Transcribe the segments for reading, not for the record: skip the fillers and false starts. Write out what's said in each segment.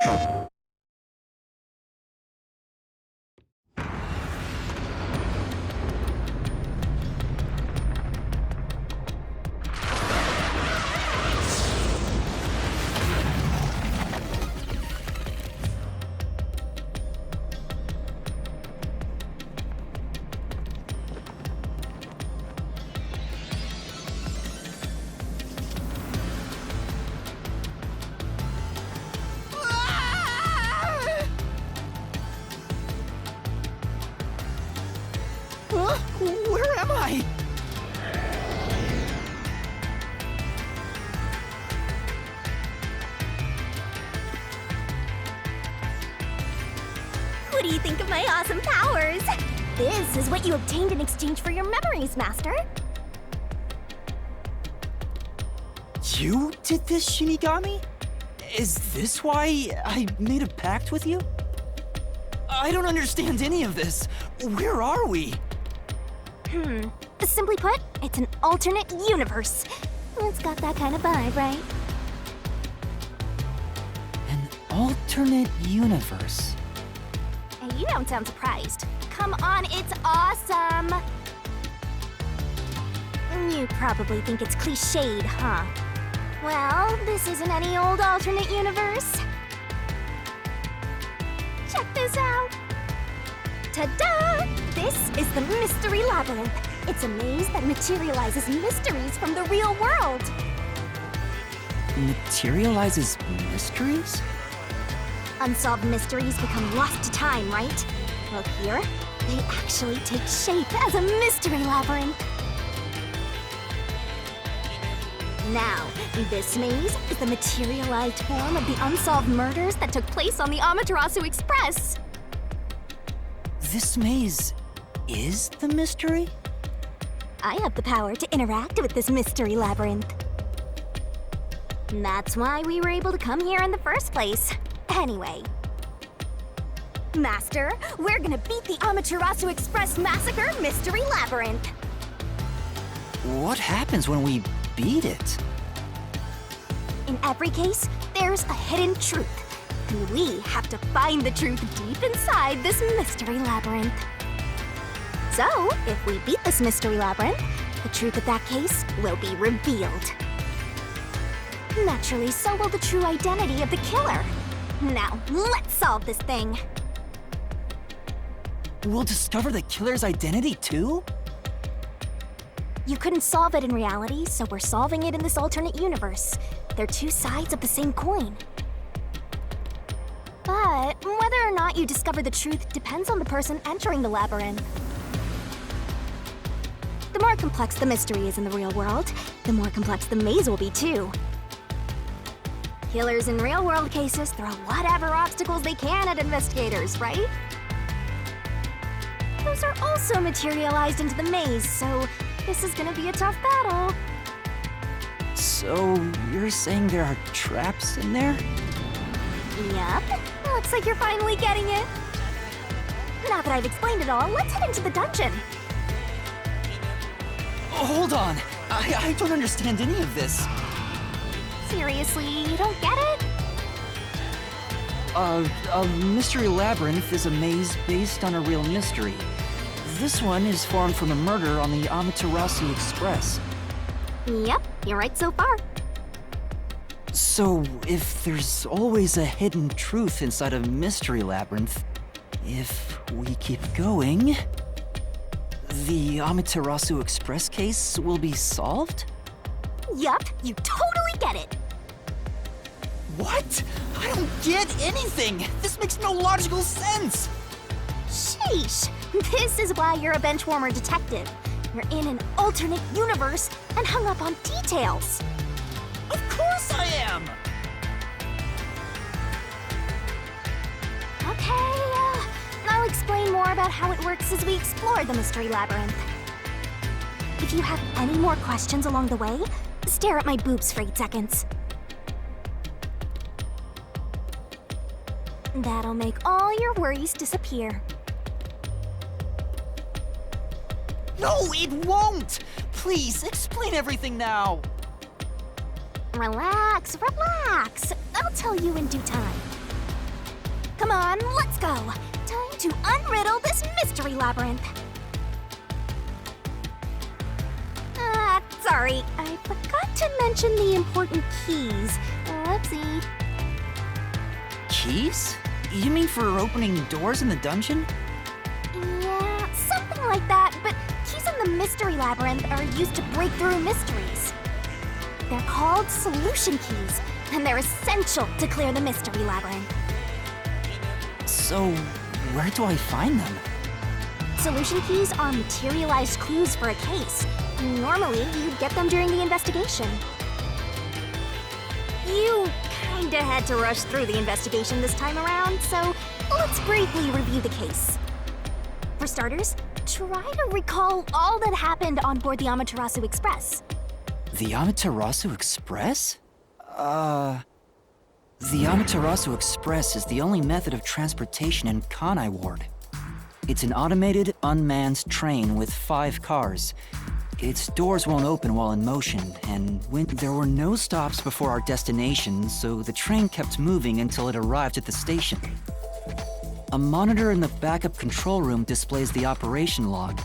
Huh? Where am I? What do you think of my awesome powers? This is what you obtained in exchange for your memories, Master. You did this, Shinigami? Is this why I made a pact with you? I don't understand any of this. Where are we? Simply put, it's an alternate universe. It's got that kind of vibe, right? An alternate universe. Hey, you don't sound surprised. Come on, it's awesome! You probably think it's cliched, huh? Well, this isn't any old alternate universe. Check this out! Ta-da! This is the Mystery Labyrinth. It's a maze that materializes mysteries from the real world. Materializes mysteries? Unsolved mysteries become lost to time, right? Well, here, they actually take shape as a mystery labyrinth. Now, this maze is the materialized form of the unsolved murders that took place on the Amaterasu Express. This maze is the mystery? I have the power to interact with this mystery labyrinth. That's why we were able to come here in the first place. Anyway. Master, we're gonna beat the Amaterasu Express Massacre Mystery Labyrinth. What happens when we beat it? In every case, there's a hidden truth. And we have to find the truth deep inside this mystery labyrinth. So, if we beat this mystery labyrinth, the truth of that case will be revealed. Naturally, so will the true identity of the killer. Now, let's solve this thing. We'll discover the killer's identity too? You couldn't solve it in reality, so we're solving it in this alternate universe. They're two sides of the same coin. But whether or not you discover the truth depends on the person entering the labyrinth. The more complex the mystery is in the real world, the more complex the maze will be too. Killers in real-world cases throw whatever obstacles they can at investigators, right? Those are also materialized into the maze, so this is gonna be a tough battle. So, you're saying there are traps in there? Yup. Looks like you're finally getting it. Now that I've explained it all, let's head into the dungeon. Hold on! I don't understand any of this. Seriously, you don't get it? A mystery labyrinth is a maze based on a real mystery. This one is formed from a murder on the Amaterasu Express. Yep, you're right so far. So, if there's always a hidden truth inside a mystery labyrinth, if we keep going, the Amaterasu Express case will be solved? Yup, you totally get it. What? I don't get anything! This makes no logical sense! Sheesh, this is why you're a benchwarmer detective. You're in an alternate universe and hung up on details. Of course I am! Okay, I'll explain more about how it works as we explore the mystery labyrinth. If you have any more questions along the way, stare at my boobs for 8 seconds. That'll make all your worries disappear. No, it won't! Please, explain everything now! Relax, relax. I'll tell you in due time. on, let's go. Time to unriddle this mystery labyrinth. Sorry, I forgot to mention the important keys. Oopsie. Keys? You mean for opening doors in the dungeon? Yeah, something like that, but keys in the mystery labyrinth are used to break through mysteries. They're called solution keys, and they're essential to clear the mystery labyrinth. So, where do I find them? Solution keys are materialized clues for a case. Normally, you'd get them during the investigation. You kinda had to rush through the investigation this time around, so let's briefly review the case. For starters, try to recall all that happened on board the Amaterasu Express. The Amaterasu Express? The Amaterasu Express is the only method of transportation in Kanai Ward. It's an automated, unmanned train with 5 cars. Its doors won't open while in motion, and when there were no stops before our destination, so the train kept moving until it arrived at the station. A monitor in the backup control room displays the operation log,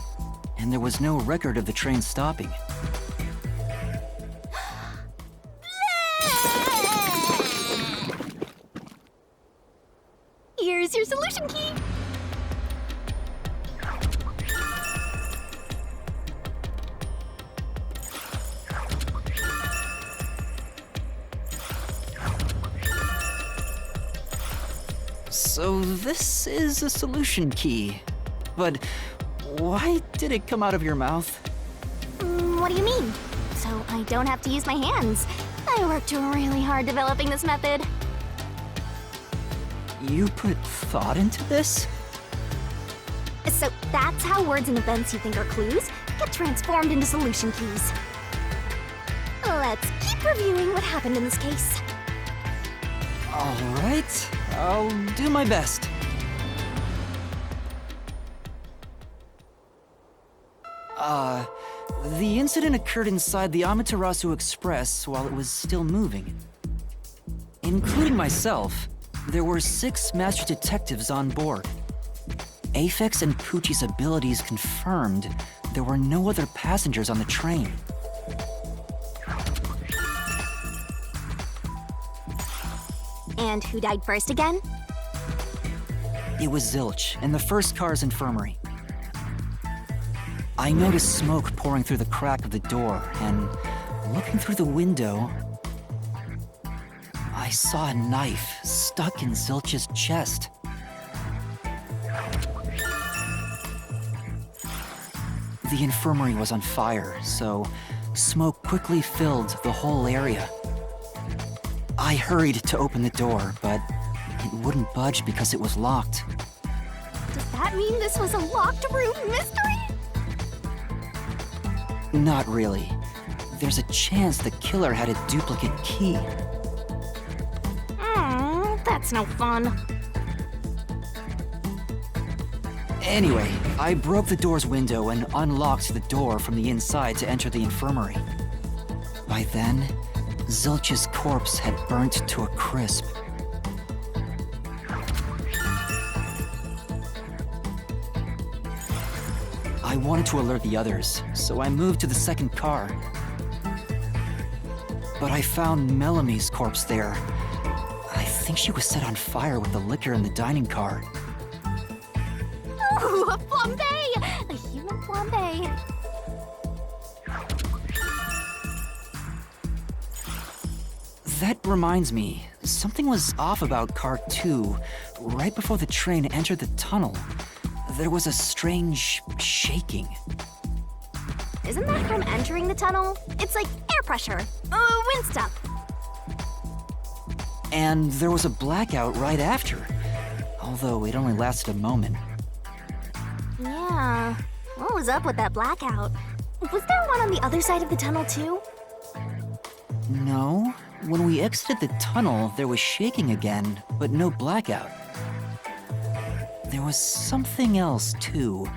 and there was no record of the train stopping. Here's your solution key. So this is a solution key. But why did it come out of your mouth? What do you mean? So I don't have to use my hands. I worked really hard developing this method. You put thought into this? So that's how words and events you think are clues get transformed into solution keys. Let's keep reviewing what happened in this case. All right, I'll do my best. The incident occurred inside the Amaterasu Express while it was still moving. Including myself, there were 6 master detectives on board. Aphex and Poochie's abilities confirmed there were no other passengers on the train. And who died first again? It was Zilch in the first car's infirmary. I noticed smoke pouring through the crack of the door, and looking through the window, I saw a knife stuck in Zilch's chest. The infirmary was on fire, so smoke quickly filled the whole area. I hurried to open the door, but it wouldn't budge because it was locked. Does that mean this was a locked room mystery? Not really. There's a chance the killer had a duplicate key. That's no fun. Anyway, I broke the door's window and unlocked the door from the inside to enter the infirmary. By then, Zilch's corpse had burnt to a crisp. I wanted to alert the others, so I moved to the second car. But I found Melamie's corpse there. I think she was set on fire with the liquor in the dining car. Ooh, a flambe! A human flambe. That reminds me, something was off about Car 2. Right before the train entered the tunnel, there was a strange shaking. Isn't that from entering the tunnel? It's like air pressure. Wind stuff. And there was a blackout right after, although it only lasted a moment. Yeah. What was up with that blackout? Was there one on the other side of the tunnel, too? No, when we exited the tunnel, there was shaking again, but no blackout. There was something else, too.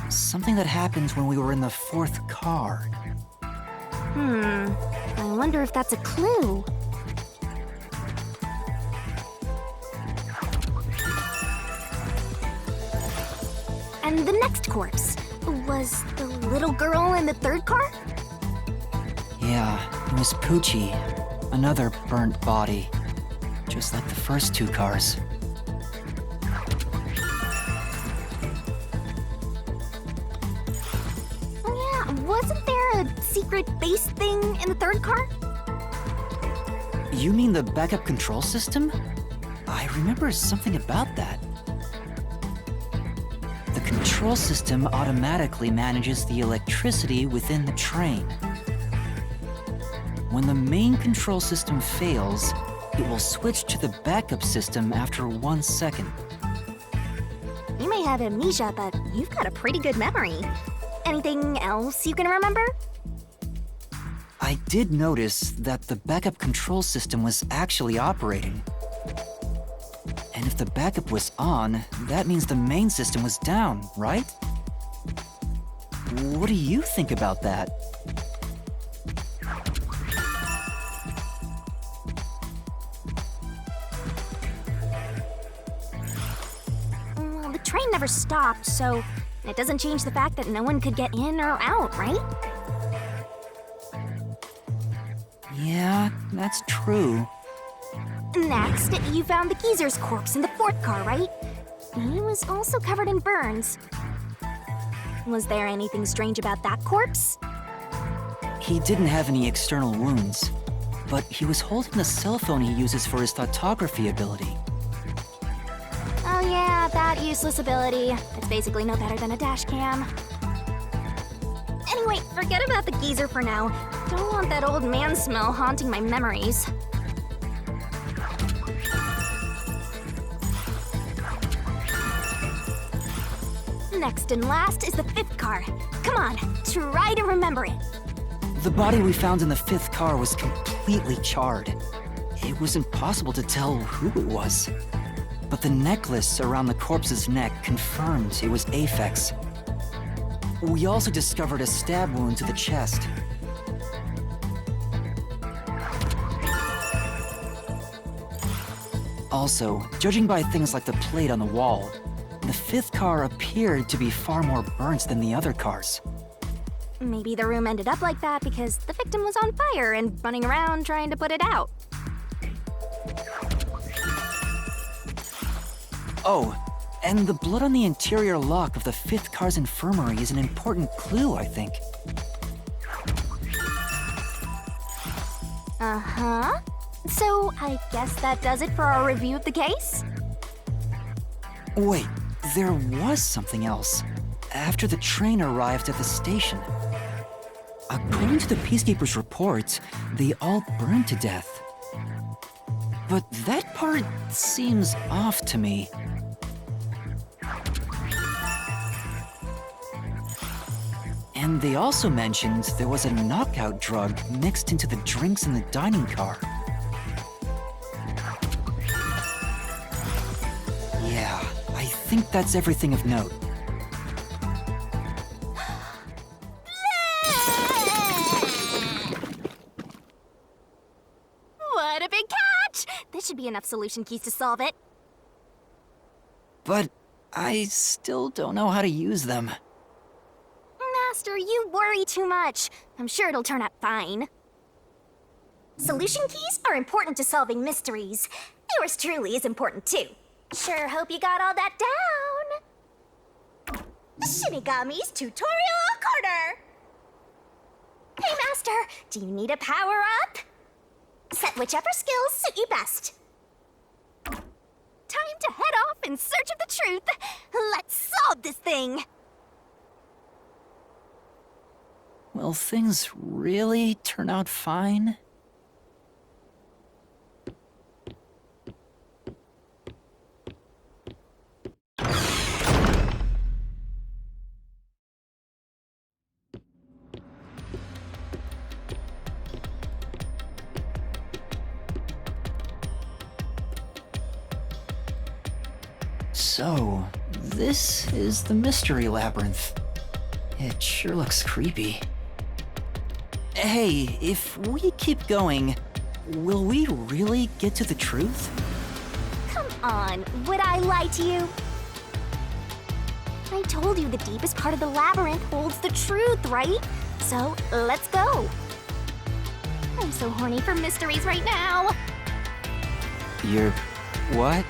Something that happened when we were in the 4th car. I wonder if that's a clue. And the next corpse was the little girl in the third car? Yeah, it was Poochie. Another burnt body. Just like the first two cars. Oh yeah, wasn't there a secret base thing in the third car? You mean the backup control system? I remember something about that. The control system automatically manages the electricity within the train. When the main control system fails, it will switch to the backup system after 1 second. You may have amnesia, but you've got a pretty good memory. Anything else you can remember? I did notice that the backup control system was actually operating. And if the backup was on, that means the main system was down, right? What do you think about that? Well, the train never stopped, so it doesn't change the fact that no one could get in or out, right? Yeah, that's true. Next, you found the geezer's corpse in the fourth car, right? He was also covered in burns. Was there anything strange about that corpse? He didn't have any external wounds, but he was holding the cell phone he uses for his photography ability. Oh yeah, that useless ability. It's basically no better than a dash cam. Anyway, forget about the geezer for now. Don't want that old man smell haunting my memories. Next and last is the fifth car. Come on, try to remember it. The body we found in the fifth car was completely charred. It was impossible to tell who it was. But the necklace around the corpse's neck confirmed it was Aphex. We also discovered a stab wound to the chest. Also, judging by things like the plate on the wall, the fifth car appeared to be far more burnt than the other cars. Maybe the room ended up like that because the victim was on fire and running around trying to put it out. Oh, and the blood on the interior lock of the fifth car's infirmary is an important clue, I think. Uh-huh. So, I guess that does it for our review of the case? Wait, there was something else. After the train arrived at the station. According to the Peacekeepers' reports, they all burned to death. But that part seems off to me. And they also mentioned there was a knockout drug mixed into the drinks in the dining car. Yeah, I think that's everything of note. What a big catch! This should be enough solution keys to solve it. But I still don't know how to use them. Master, you worry too much. I'm sure it'll turn out fine. Solution keys are important to solving mysteries. Yours truly is important too. Sure hope you got all that down. Shinigami's Tutorial Corner! Hey, Master, do you need a power-up? Set whichever skills suit you best. Time to head off in search of the truth. Let's solve this thing. Will things really turn out fine? So, this is the Mystery Labyrinth. It sure looks creepy. Hey, if we keep going, will we really get to the truth? Come on, would I lie to you? I told you the deepest part of the labyrinth holds the truth, right? So, let's go. I'm so horny for mysteries right now. You're... what?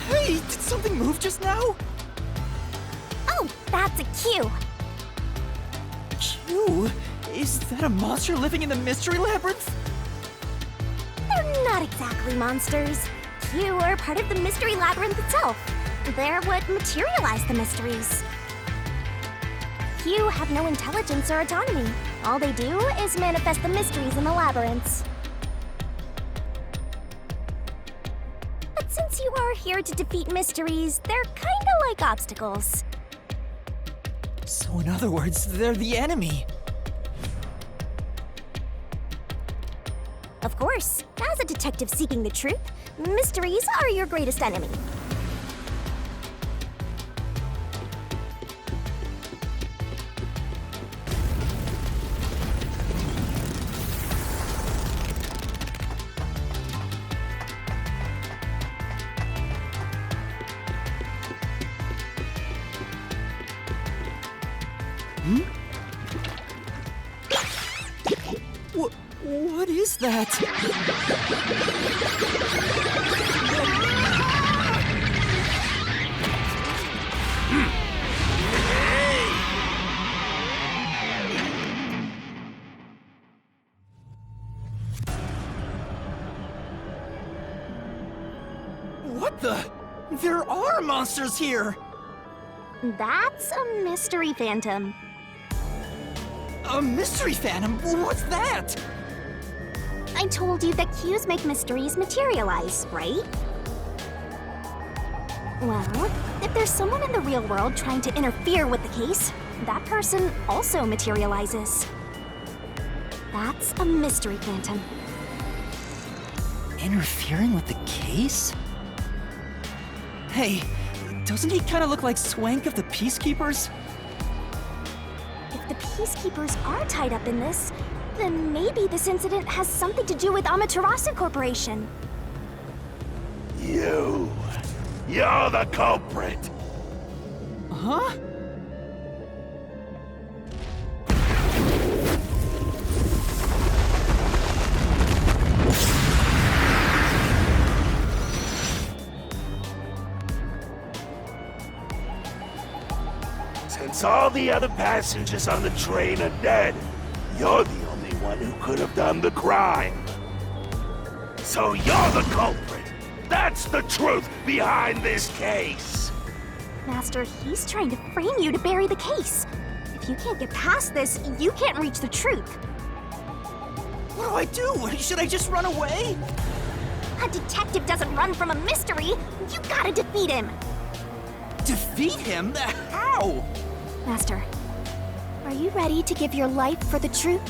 Hey, did something move just now? Oh, that's a cue. Q? Is that a monster living in the mystery labyrinth? They're not exactly monsters. Q are part of the mystery labyrinth itself. They're what materialize the mysteries. Q have no intelligence or autonomy. All they do is manifest the mysteries in the labyrinths. But since you are here to defeat mysteries, they're kinda like obstacles. So in other words, they're the enemy. Of course, as a detective seeking the truth, mysteries are your greatest enemy. What is that? What the? There are monsters here! That's a mystery phantom. A mystery phantom? What's that? I told you that cues make mysteries materialize, right? Well, if there's someone in the real world trying to interfere with the case, that person also materializes. That's a mystery phantom. Interfering with the case? Hey, doesn't he kind of look like Swank of the Peacekeepers? If the Peacekeepers are tied up in this, then maybe this incident has something to do with Amaterasu Corporation. You're the culprit! Huh? Since all the other passengers on the train are dead, you're the only one who could have done the crime. So you're the culprit! That's the truth behind this case! Master, he's trying to frame you to bury the case. If you can't get past this, you can't reach the truth. What do I do? Should I just run away? A detective doesn't run from a mystery. You gotta defeat him. Defeat him? How? Master, are you ready to give your life for the truth?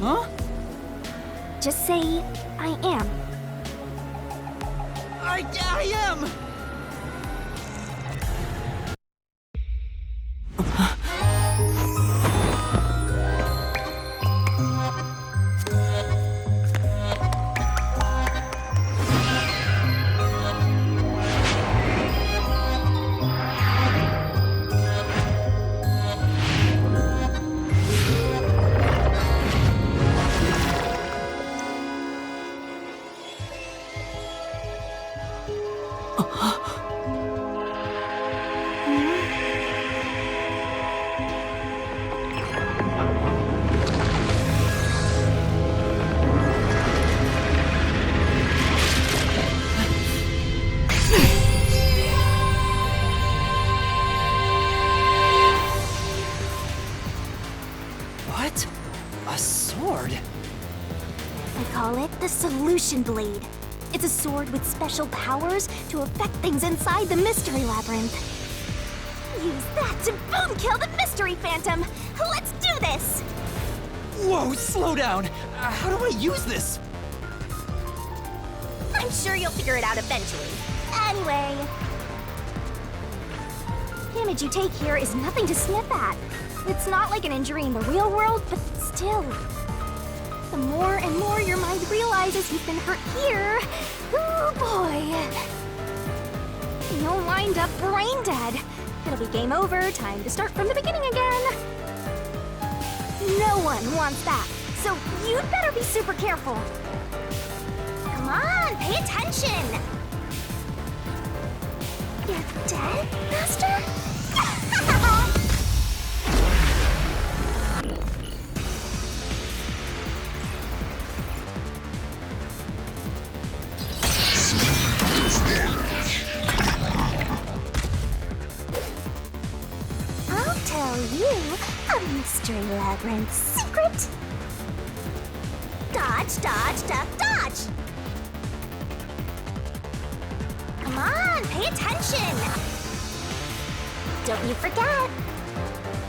Huh? Just say, I am. I am! What? A sword? I call it the Solution Blade. It's a sword with special powers to affect things inside the Mystery Labyrinth. Use that to boom kill the Mystery Phantom! Let's do this! Whoa, slow down! How do I use this? I'm sure you'll figure it out eventually. Anyway... damage you take here is nothing to sniff at. It's not like an injury in the real world, but still. The more and more your mind realizes you've been hurt here, oh boy. You'll wind up brain dead. It'll be game over, time to start from the beginning again. No one wants that, so you'd better be super careful. Come on, pay attention! You're dead, Master? I'll tell you a Mystery Labyrinth secret. Dodge, dodge, duck, dodge! Come on, pay attention! Don't you forget.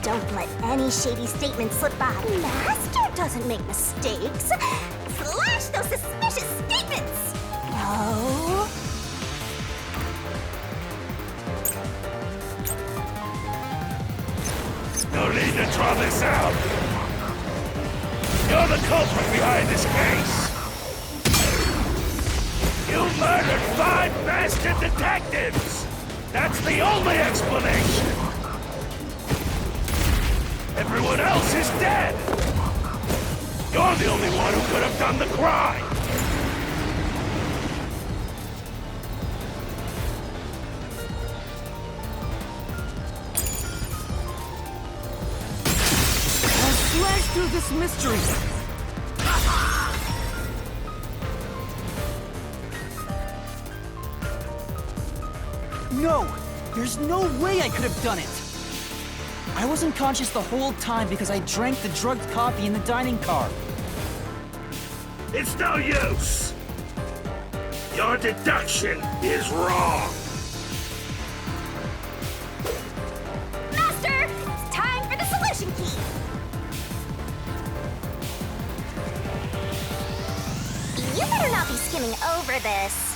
Don't let any shady statements slip by. Master doesn't make mistakes. Slash those suspicious statements! No. No need to draw this out. You're the culprit behind this case. You murdered 5 bastard detectives. That's the only explanation. Everyone else is dead. You're the only one who could have done the crime. Slash through this mystery! No! There's no way I could have done it! I wasn't conscious the whole time because I drank the drugged coffee in the dining car. It's no use. Your deduction is wrong. Master, it's time for the solution key. You better not be skimming over this.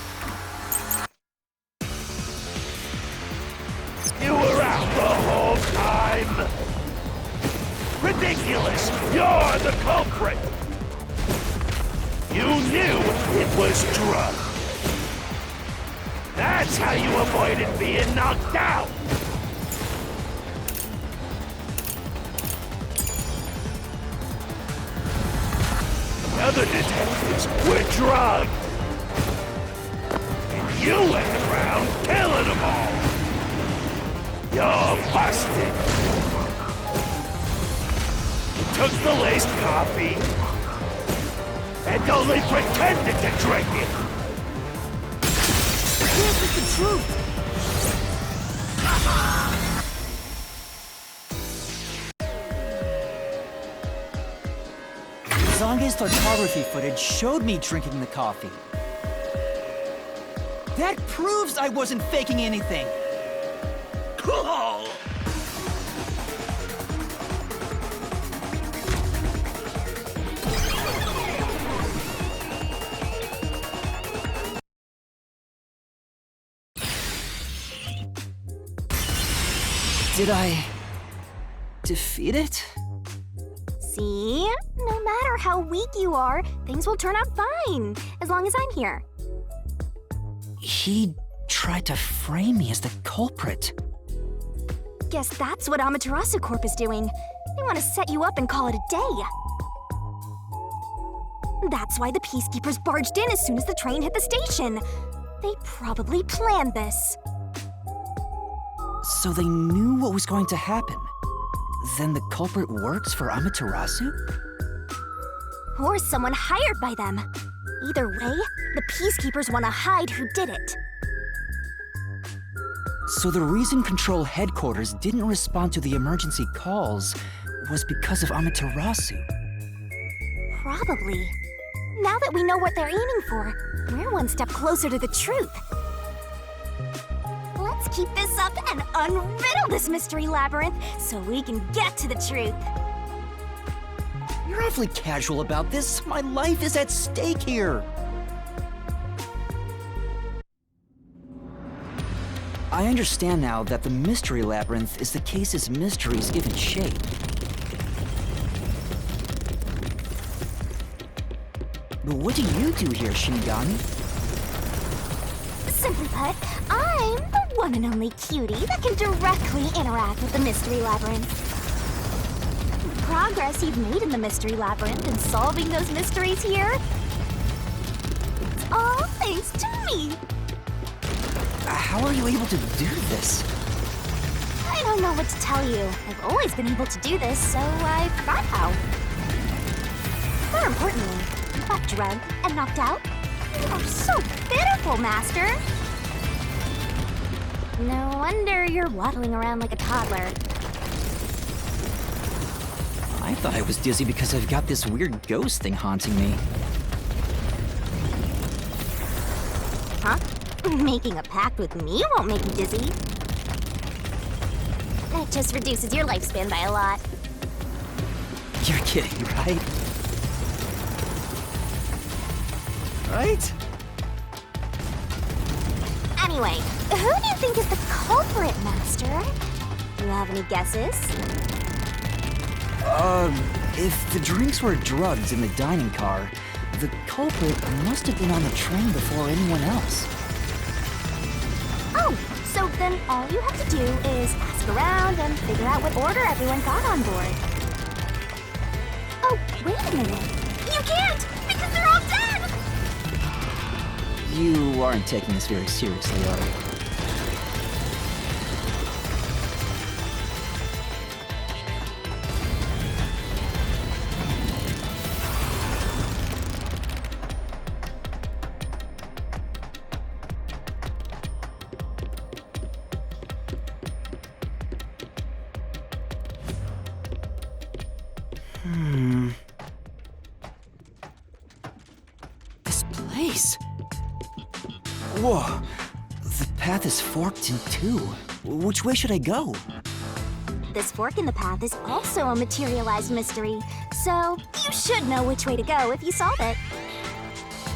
You were out the whole time! Ridiculous! You're the culprit! You knew it was drugged! That's how you avoided being knocked out! The other detectives were drugged! And you went around killing them all! You're busted! You took the laced coffee and only pretended to drink it! This is the truth! Zange's photography footage showed me drinking the coffee. That proves I wasn't faking anything! Cool! Did I defeat it? See? No matter how weak you are, things will turn out fine, as long as I'm here. He tried to frame me as the culprit. Guess that's what Amaterasu Corp is doing. They want to set you up and call it a day. That's why the peacekeepers barged in as soon as the train hit the station. They probably planned this. So they knew what was going to happen. Then the culprit works for Amaterasu? Or someone hired by them. Either way, the peacekeepers want to hide who did it. So the reason Control Headquarters didn't respond to the emergency calls was because of Amaterasu. Probably. Now that we know what they're aiming for, we're one step closer to the truth. Let's keep this up and unriddle this mystery labyrinth so we can get to the truth. You're awfully casual about this. My life is at stake here. I understand now that the mystery labyrinth is the case's mysteries given shape. But what do you do here, Shinigami? Simply put, I'm the one and only cutie that can directly interact with the mystery labyrinth. The progress you've made in the mystery labyrinth and solving those mysteries here, it's all thanks to me. How are you able to do this? I don't know what to tell you. I've always been able to do this, so I forgot how. More importantly, I got drugged and knocked out. You are so pitiful, Master. No wonder you're waddling around like a toddler. I thought I was dizzy because I've got this weird ghost thing haunting me. Huh? Making a pact with me won't make you dizzy. That just reduces your lifespan by a lot. You're kidding, right? Right? Anyway, who do you think is the culprit, Master? Do you have any guesses? If the drinks were drugs in the dining car, the culprit must have been on the train before anyone else. Oh, so then all you have to do is ask around and figure out what order everyone got on board. Oh, wait a minute. You can't, because they're all dead! You aren't taking this very seriously, are you? This place. Whoa. The path is forked in two. Which way should I go? This fork in the path is also a materialized mystery, so you should know which way to go if you solve it.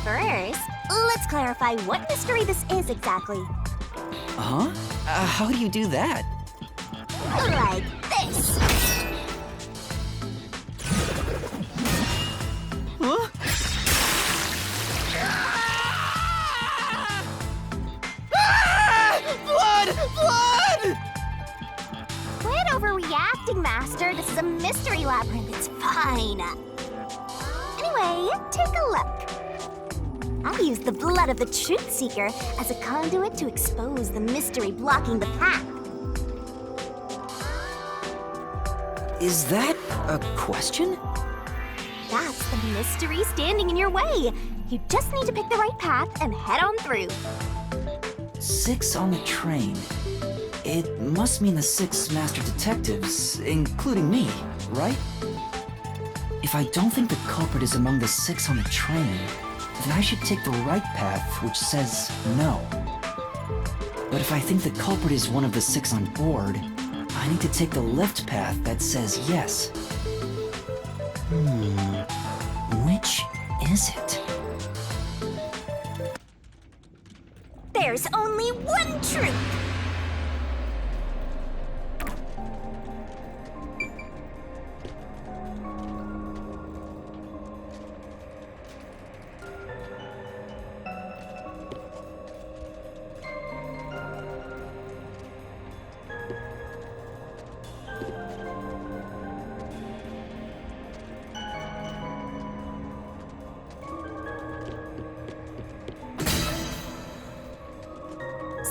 First, let's clarify what mystery this is exactly. Huh? How do you do that? Like this. Huh? Blood! Blood! Quit overreacting, Master. This is a mystery labyrinth. It's fine. Anyway, take a look. I used the blood of the Truth Seeker as a conduit to expose the mystery blocking the path. Is that a question? That's the mystery standing in your way. You just need to pick the right path and head on through. 6 on the train. It must mean the 6 master detectives, including me, right? If I don't think the culprit is among the 6 on the train, then I should take the right path, which says no. But if I think the culprit is one of the 6 on board, I need to take the left path that says yes. Which is it? There's only one truth.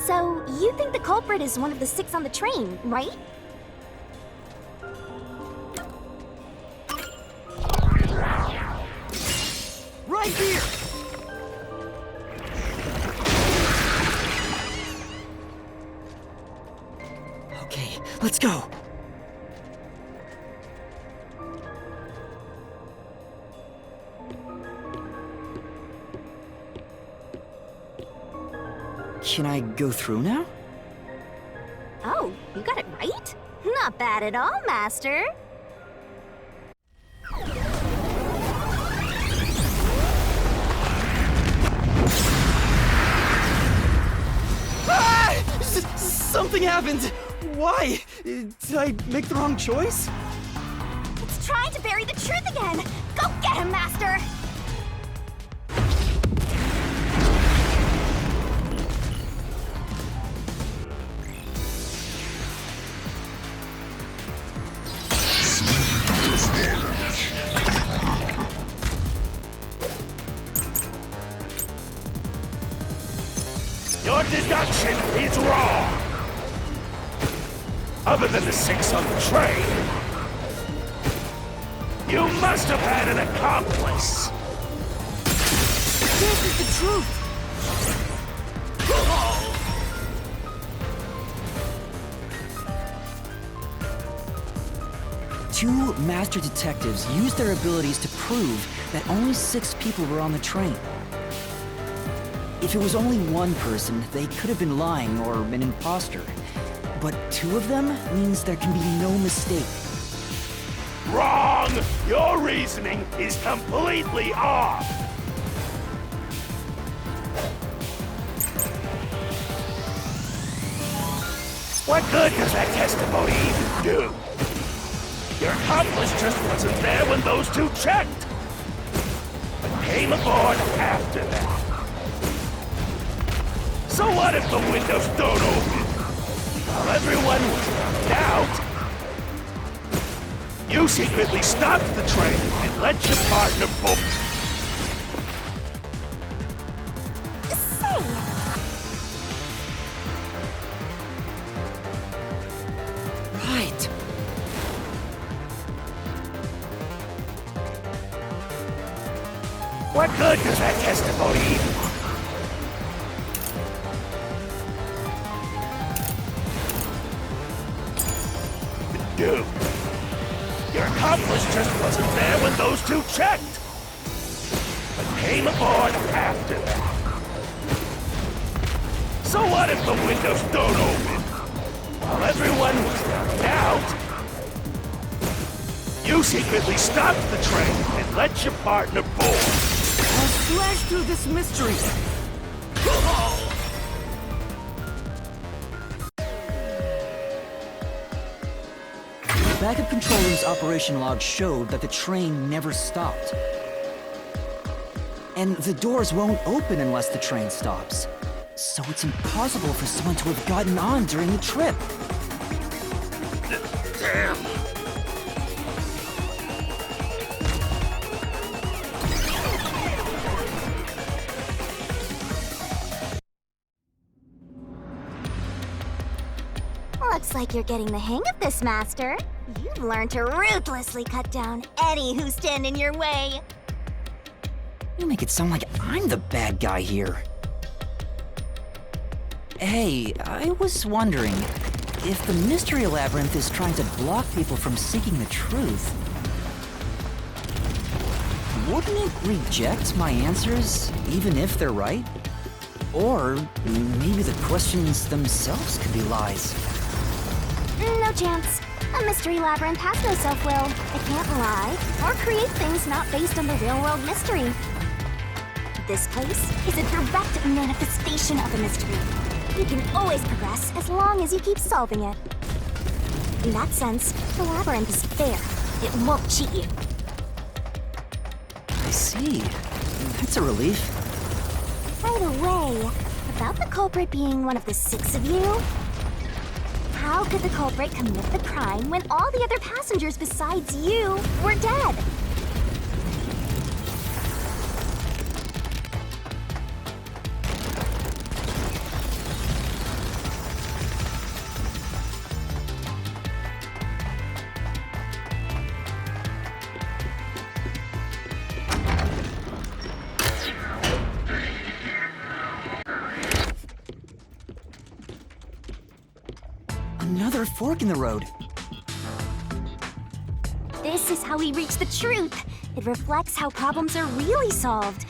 So, you think the culprit is one of the 6 on the train, right? Right here! Okay, let's go. Can I go through now? Oh, you got it right? Not bad at all, Master. Ah! Something happened! Why? Did I make the wrong choice? It's trying to bury the truth again! Go get him, Master! Your deduction is wrong! Other than the 6 on the train, you must have had an accomplice! This is the truth! Two master detectives used their abilities to prove that only 6 people were on the train. If it was only one person, they could have been lying or an imposter. But 2 of them means there can be no mistake. Wrong! Your reasoning is completely off! What good does that testimony even do? Your accomplice just wasn't there when those 2 checked, but came aboard after that. So what if the windows don't open? While everyone was knocked out, you secretly stopped the train and let your partner book. Say! Right. What good does that testimony even do? Your accomplice just wasn't there when those 2 checked, but came aboard after that. So what if the windows don't open? While everyone was knocked out, you secretly stopped the train and let your partner board. I'll slash through this mystery! The backup control room's operation log showed that the train never stopped. And the doors won't open unless the train stops. So it's impossible for someone to have gotten on during the trip. Damn. Looks like you're getting the hang of this, Master. You've learned to ruthlessly cut down any who stand in your way. You make it sound like I'm the bad guy here. Hey, I was wondering, if the Mystery Labyrinth is trying to block people from seeking the truth, wouldn't it reject my answers, even if they're right? Or maybe the questions themselves could be lies. No chance. A mystery labyrinth has no self-will. It can't lie or create things not based on the real-world mystery. This place is a direct manifestation of a mystery. You can always progress as long as you keep solving it. In that sense, the labyrinth is fair. It won't cheat you. I see. That's a relief. By the way, about the culprit being one of the 6 of you, how could the culprit commit the crime when all the other passengers besides you were dead? Another fork in the road. This is how we reach the truth. It reflects how problems are really solved,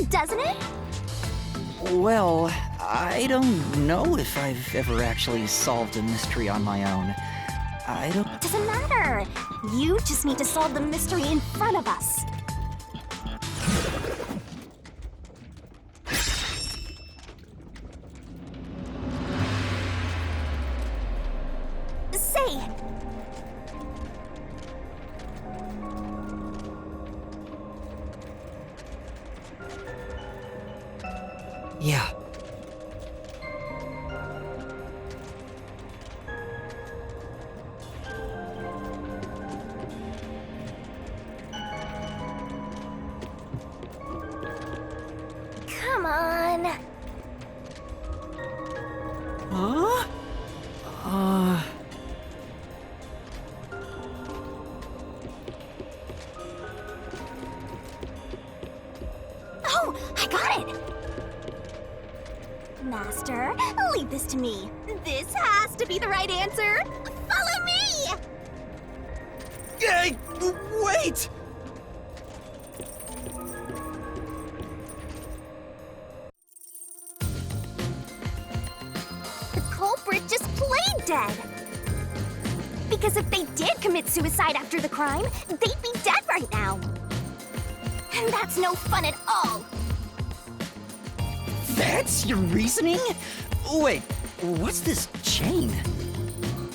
doesn't it? Well, I don't know if I've ever actually solved a mystery on my own. I don't... It doesn't matter. You just need to solve the mystery in front of us. Say, Yeah. come on. Huh? Oh, I got it! Master, leave this to me. This has to be the right answer. Follow me! Hey, wait! The culprit just played dead. Because if they did commit suicide after the crime, they'd be dead right now. And that's no fun at all. That's your reasoning? Wait, what's this chain?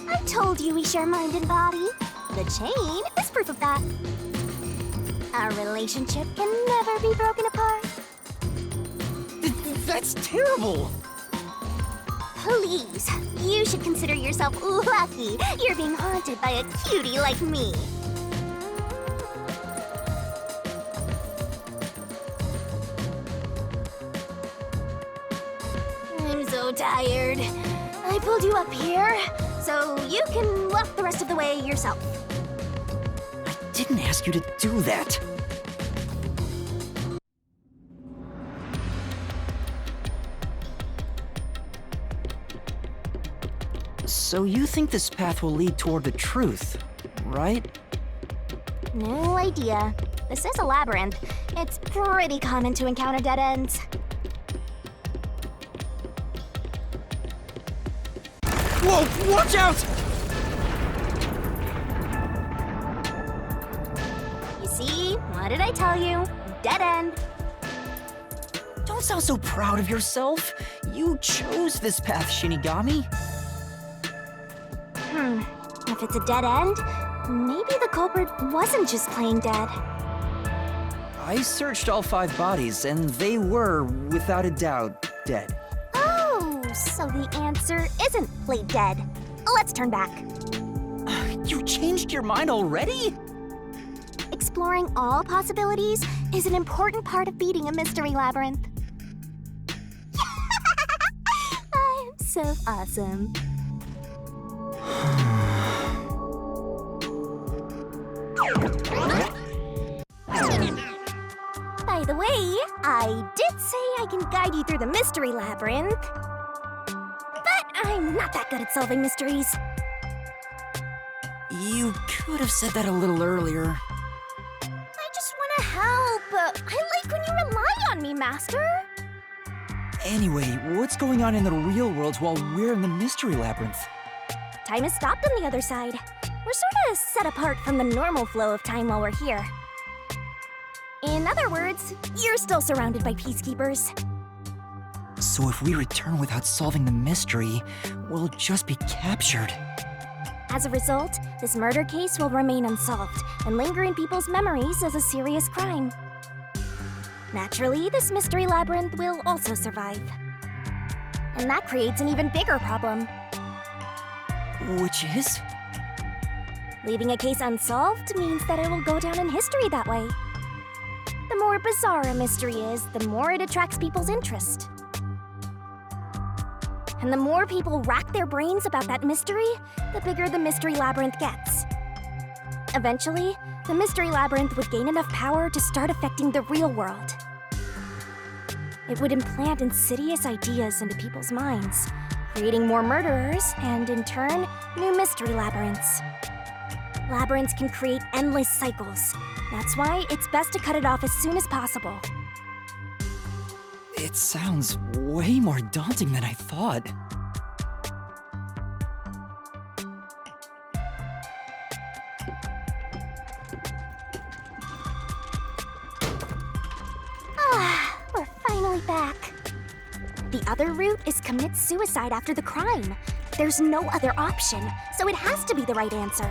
I told you we share mind and body. The chain is proof of that. Our relationship can never be broken apart. That's terrible! Please, you should consider yourself lucky you're being haunted by a cutie like me. I'm so tired. I pulled you up here, so you can walk the rest of the way yourself. I didn't ask you to do that. So you think this path will lead toward the truth, right? No idea. This is a labyrinth. It's pretty common to encounter dead ends. Whoa, watch out! You see? What did I tell you? Dead end. Don't sound so proud of yourself. You chose this path, Shinigami. If it's a dead end, maybe the culprit wasn't just plain dead. I searched all 5 bodies, and they were, without a doubt, dead. Oh, so the answer isn't plain dead. Let's turn back. You changed your mind already? Exploring all possibilities is an important part of beating a mystery labyrinth. I'm so awesome. By the way, I did say I can guide you through the mystery labyrinth. But I'm not that good at solving mysteries. You could have said that a little earlier. I just want to help. I like when you rely on me, Master. Anyway, what's going on in the real world while we're in the mystery labyrinth? Time has stopped on the other side. We're sort of set apart from the normal flow of time while we're here. In other words, you're still surrounded by peacekeepers. So if we return without solving the mystery, we'll just be captured. As a result, this murder case will remain unsolved and linger in people's memories as a serious crime. Naturally, this mystery labyrinth will also survive. And that creates an even bigger problem. Which is? Leaving a case unsolved means that it will go down in history that way. The more bizarre a mystery is, the more it attracts people's interest. And the more people rack their brains about that mystery, the bigger the mystery labyrinth gets. Eventually, the mystery labyrinth would gain enough power to start affecting the real world. It would implant insidious ideas into people's minds, creating more murderers and, in turn, new mystery labyrinths. Labyrinths can create endless cycles. That's why it's best to cut it off as soon as possible. It sounds way more daunting than I thought. Ah, we're finally back. The other route is commit suicide after the crime. There's no other option, so it has to be the right answer.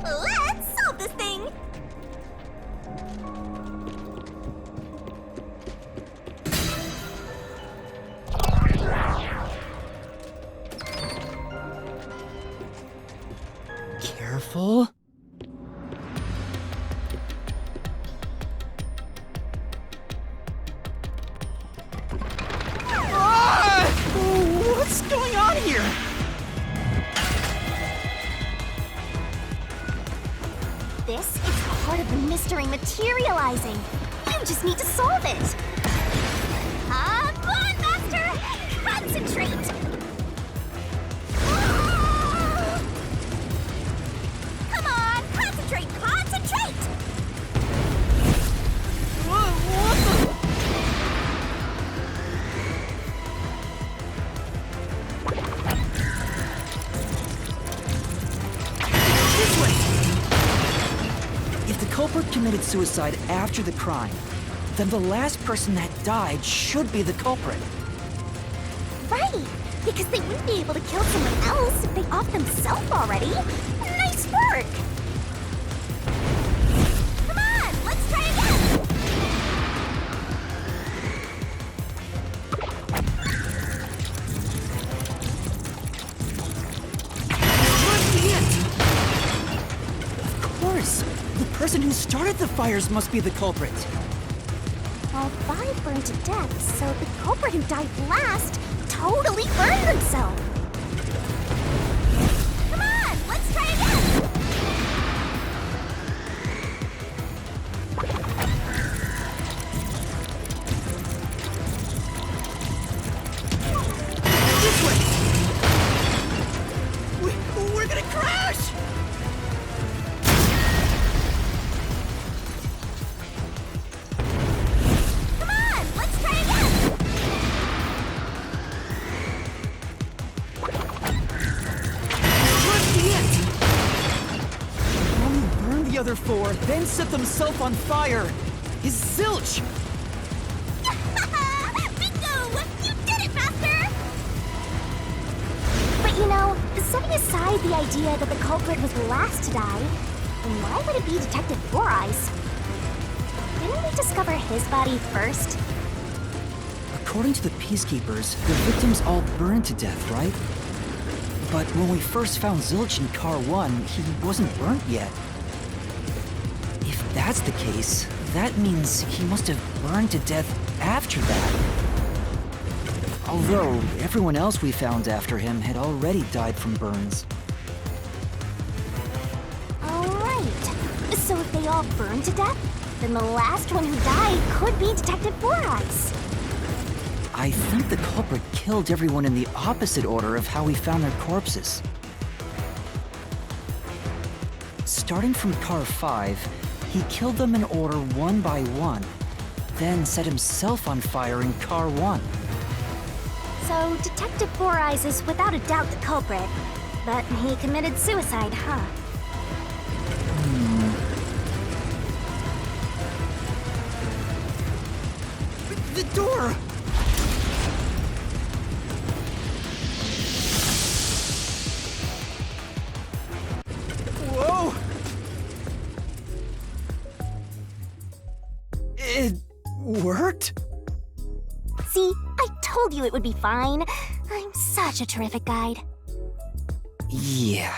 Let's solve this thing! Careful. Ah! What's going on here? This is part of the mystery materializing. You just need to solve it. Come on, Master! Concentrate! Come on, concentrate, concentrate! What the? This way! If the culprit committed suicide after the crime, then the last person that died should be the culprit. Right, because they wouldn't be able to kill someone else if they off themselves already. Nice work! Come on, let's try again! Towards the end! Of course! The person who started the fires must be the culprit. All 5 burned to death, so the culprit who died last totally burned themselves. Come on, let's try again! This way! We're gonna crash! Come on, let's try again! Towards the end! The one who burned the other 4, then set themselves on fire, is Zilch! Bingo! You did it, Master! But you know, setting aside the idea that the culprit was the last to die, why would it be Detective Four Eyes? Didn't we discover his body first? According to the Peacekeepers, the victims all burned to death, right? But when we first found Zilch in Car 1, he wasn't burnt yet. If that's the case, that means he must have burned to death after that. Although, everyone else we found after him had already died from burns. Alright. So if they all burned to death, then the last one who died could be Detective Four Eyes. I think the culprit killed everyone in the opposite order of how we found their corpses. Starting from Car 5, he killed them in order one by one, then set himself on fire in Car 1. So Detective Four Eyes is without a doubt the culprit. But he committed suicide, huh? The door! Whoa! It worked? See, I told you it would be fine. I'm such a terrific guide. Yeah.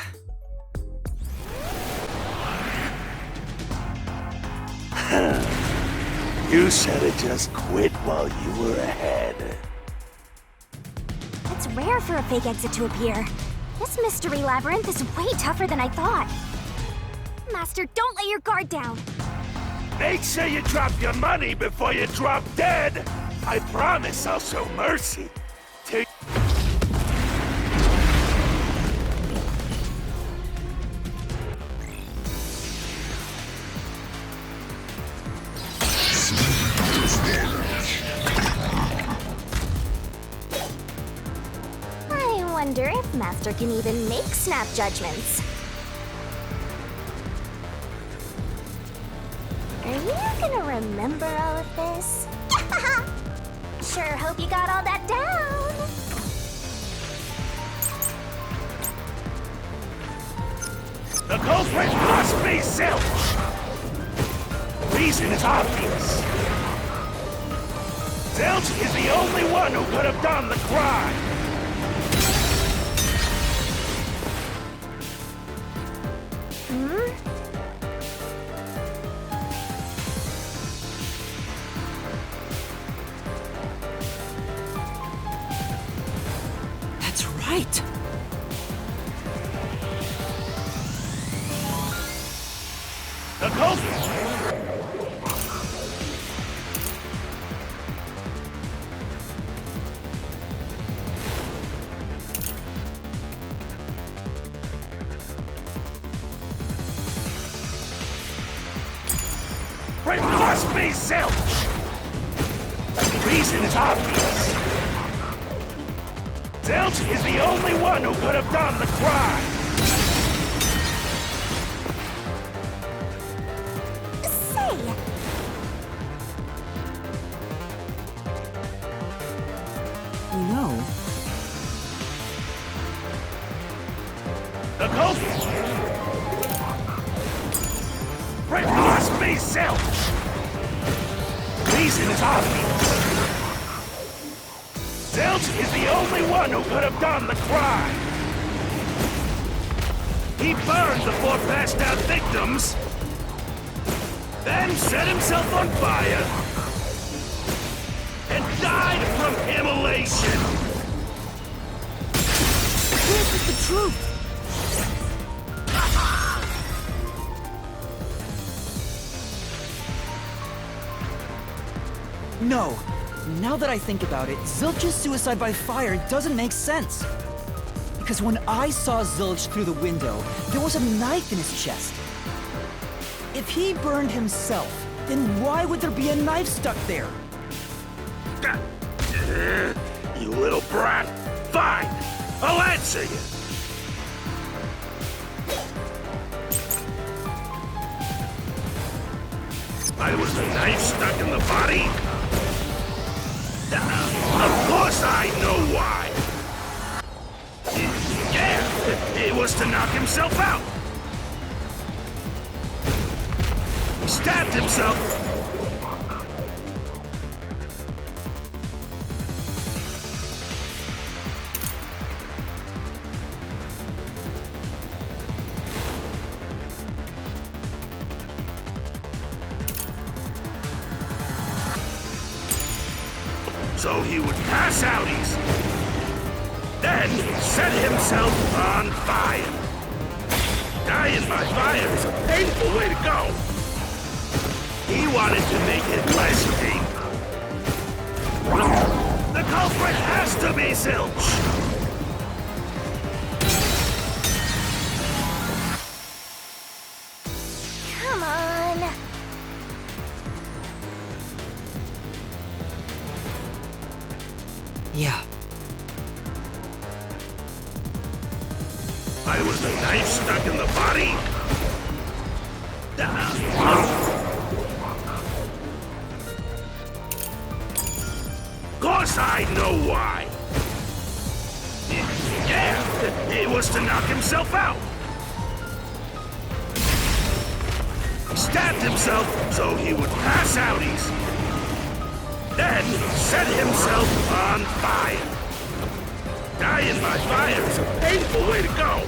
You should have just quit while you were ahead. It's rare for a fake exit to appear. This mystery labyrinth is way tougher than I thought. Master, don't let your guard down. Make sure you drop your money before you drop dead. I promise I'll show mercy. wonder if Master can even make snap judgments. Are you gonna remember all of this? Sure hope you got all that down. The culprit must be Zilch! Reason is obvious. Zilch is the only one who could have done the crime. That's right. The culprit! It must be Zilch! Reason is obvious. Zilch is the only one who could have done the crime. Say, You know, The culprit! It must be Zilch! Reason is obvious. Zilch is the only one who could have done the crime. He burned the 4 passed out victims, then set himself on fire, and died from immolation. this is the truth. No. Now that I think about it, Zilch's suicide by fire doesn't make sense. Because when I saw Zilch through the window, there was a knife in his chest. If he burned himself, then why would there be a knife stuck there? You little brat. Fine. I'll answer you. Why was the knife stuck in the body? Of course I know why. Yeah, it was to knock himself out. He stabbed himself. So he would pass out easy. Then set himself on fire. Dying by fire is a painful way to go. He wanted to make it less painful. The culprit has to be Zilch. come on. Yeah. Why was the knife stuck in the body? Of course I know why. Yeah, it was to knock himself out. He stabbed himself so he would pass out easy. Then set himself on fire. Dying by fire is a painful way to go.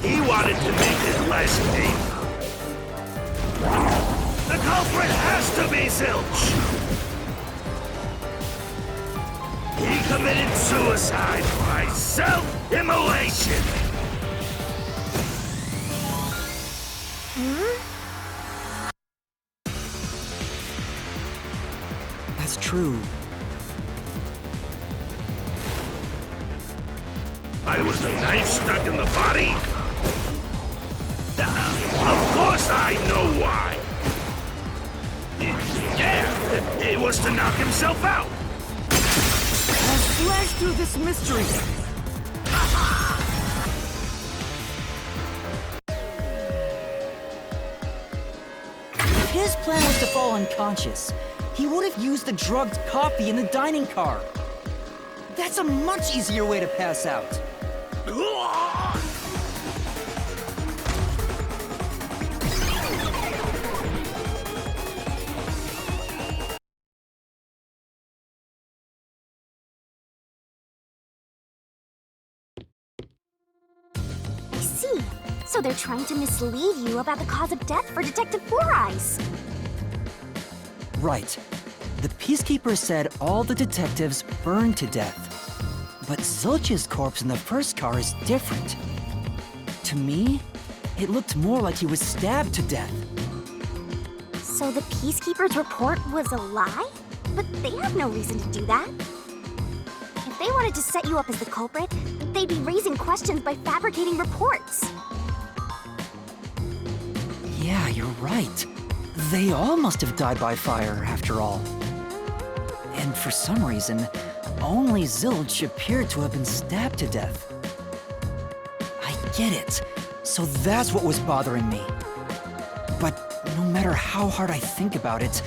He wanted to make it less painful. The culprit has to be Zilch. He committed suicide by self-immolation. That's true. Why was the knife stuck in the body? Of course I know why. Yeah, it was to knock himself out. I'll slash through this mystery. his plan was to fall unconscious, he would have used the drugged coffee in the dining car. That's a much easier way to pass out. I see. So they're trying to mislead you about the cause of death for Detective Four Eyes. Right. The Peacekeeper said all the detectives burned to death. But Zilch's corpse in the first car is different. To me, it looked more like he was stabbed to death. So the Peacekeeper's report was a lie? But they have no reason to do that. If they wanted to set you up as the culprit, they'd be raising questions by fabricating reports. Yeah, you're right. They all must have died by fire, after all. And for some reason, only Zilch appeared to have been stabbed to death. I get it. So that's what was bothering me. But no matter how hard I think about it,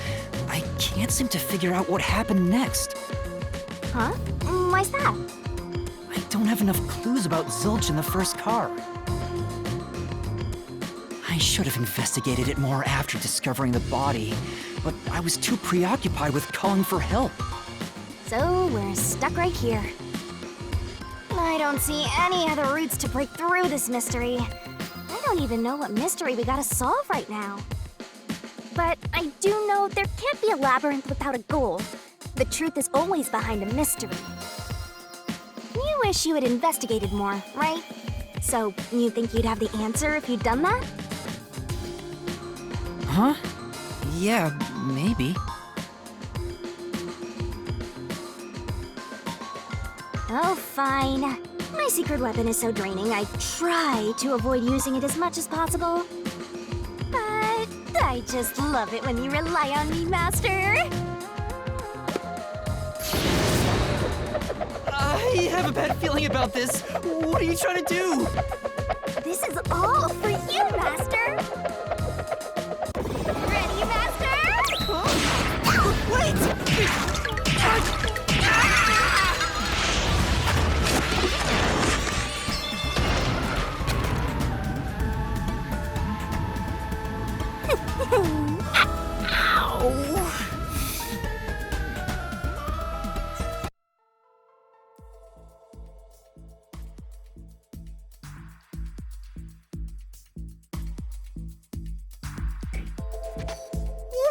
I can't seem to figure out what happened next. Huh? Why's that? I don't have enough clues about Zilch in the first car. I should have investigated it more after discovering the body, but I was too preoccupied with calling for help. So we're stuck right here. I don't see any other routes to break through this mystery. I don't even know what mystery we gotta solve right now. But I do know there can't be a labyrinth without a goal. The truth is always behind a mystery. You wish you had investigated more, right? So you think you'd have the answer if you'd done that? Huh? Yeah, maybe. Oh, fine. My secret weapon is so draining, I try to avoid using it as much as possible. But I just love it when you rely on me, Master. I have a bad feeling about this. What are you trying to do? This is all for you, Master. Ready, Master? Huh? Wait!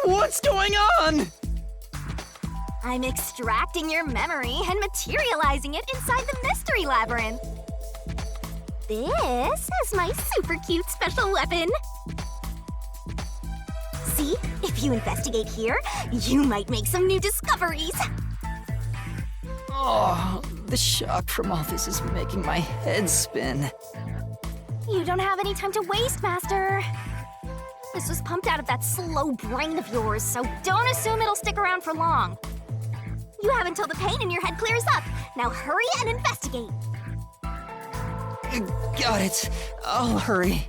What's going on? I'm extracting your memory and materializing it inside the mystery labyrinth. This is my super cute special weapon. See, if you investigate here, you might make some new discoveries. Oh, the shock from all this is making my head spin. You don't have any time to waste, Master. This was pumped out of that slow brain of yours, so don't assume it'll stick around for long. You have until the pain in your head clears up. Now hurry and investigate. Got it. I'll hurry.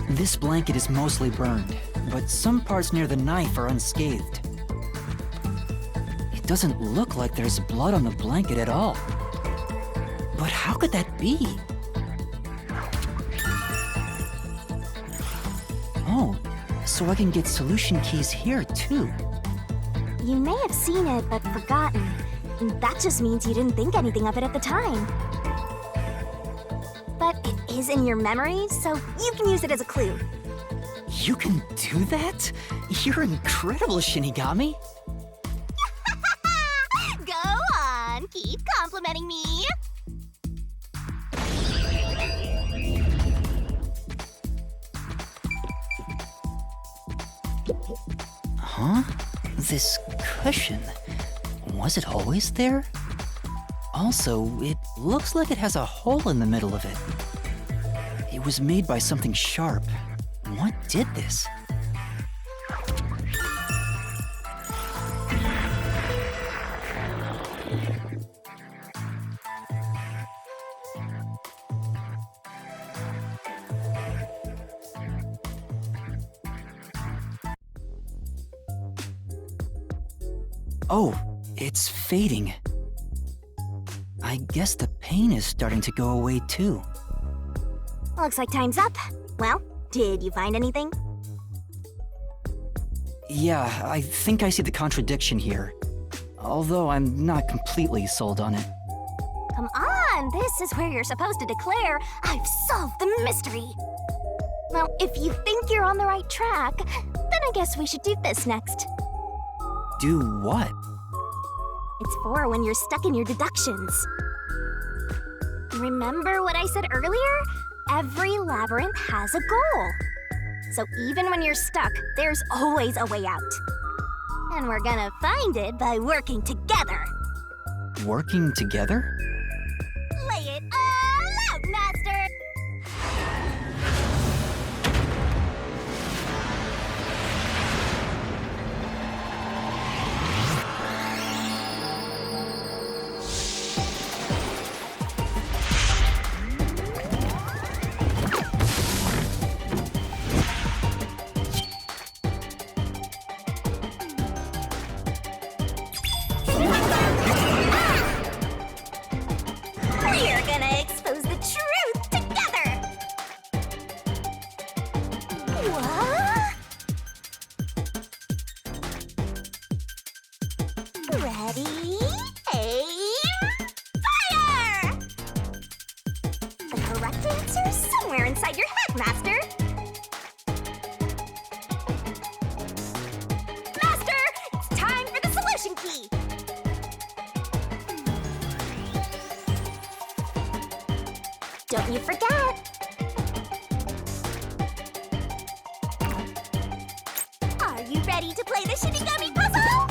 This blanket is mostly burned, but some parts near the knife are unscathed. It doesn't look like there's blood on the blanket at all. But how could that be? Oh, so I can get solution keys here too. You may have seen it, but forgotten. And that just means you didn't think anything of it at the time. But it is in your memory, so you can use it as a clue. You can do that? You're incredible, Shinigami. Go on, keep complimenting me. Huh? This cushion, was it always there? Also, it looks like it has a hole in the middle of it. It was made by something sharp. What did this? Oh, it's fading. I guess the pain is starting to go away too. Looks like time's up. Well, did you find anything? Yeah, I think I see the contradiction here. Although I'm not completely sold on it. Come on, this is where you're supposed to declare, I've solved the mystery. Well, if you think you're on the right track, then I guess we should do this next. Do what? It's for when you're stuck in your deductions. Remember what I said earlier? Every labyrinth has a goal. So even when you're stuck, there's always a way out. And we're gonna find it by working together. Working together? Lay it all out, Master! We're gonna expose the truth together! What? Ready, aim, fire! The correct answer's somewhere inside your head, Master. Master, it's time for the solution key. Don't you forget! Are you ready to play the Shinigami puzzle?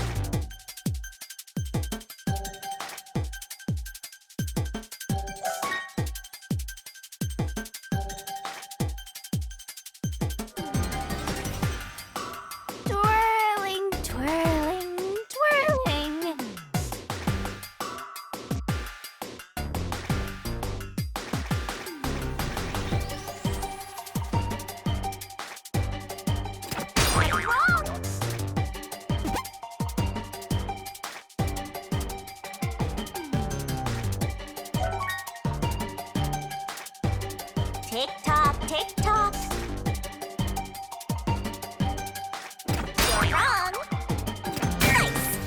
Twirling, twirling, twirling. Wrong! Tick tock, tick tock. You're wrong. Nice.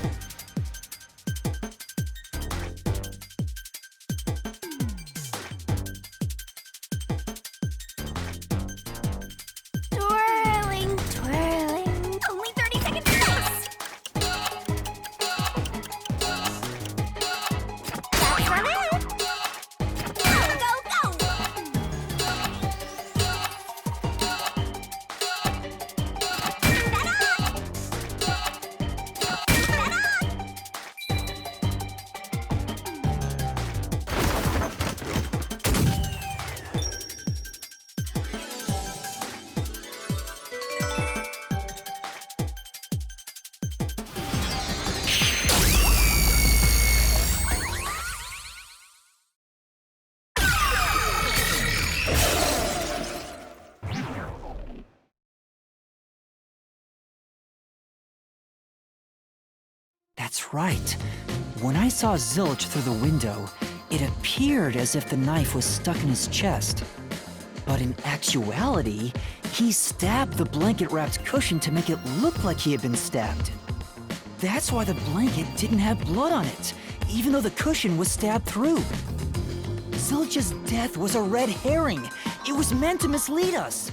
Twirling, twirling. Only 30 seconds left. That's not it. Go, go, go. That's right. When I saw Zilch through the window, it appeared as if the knife was stuck in his chest. But in actuality, he stabbed the blanket-wrapped cushion to make it look like he had been stabbed. That's why the blanket didn't have blood on it, even though the cushion was stabbed through. Zilch's death was a red herring. It was meant to mislead us.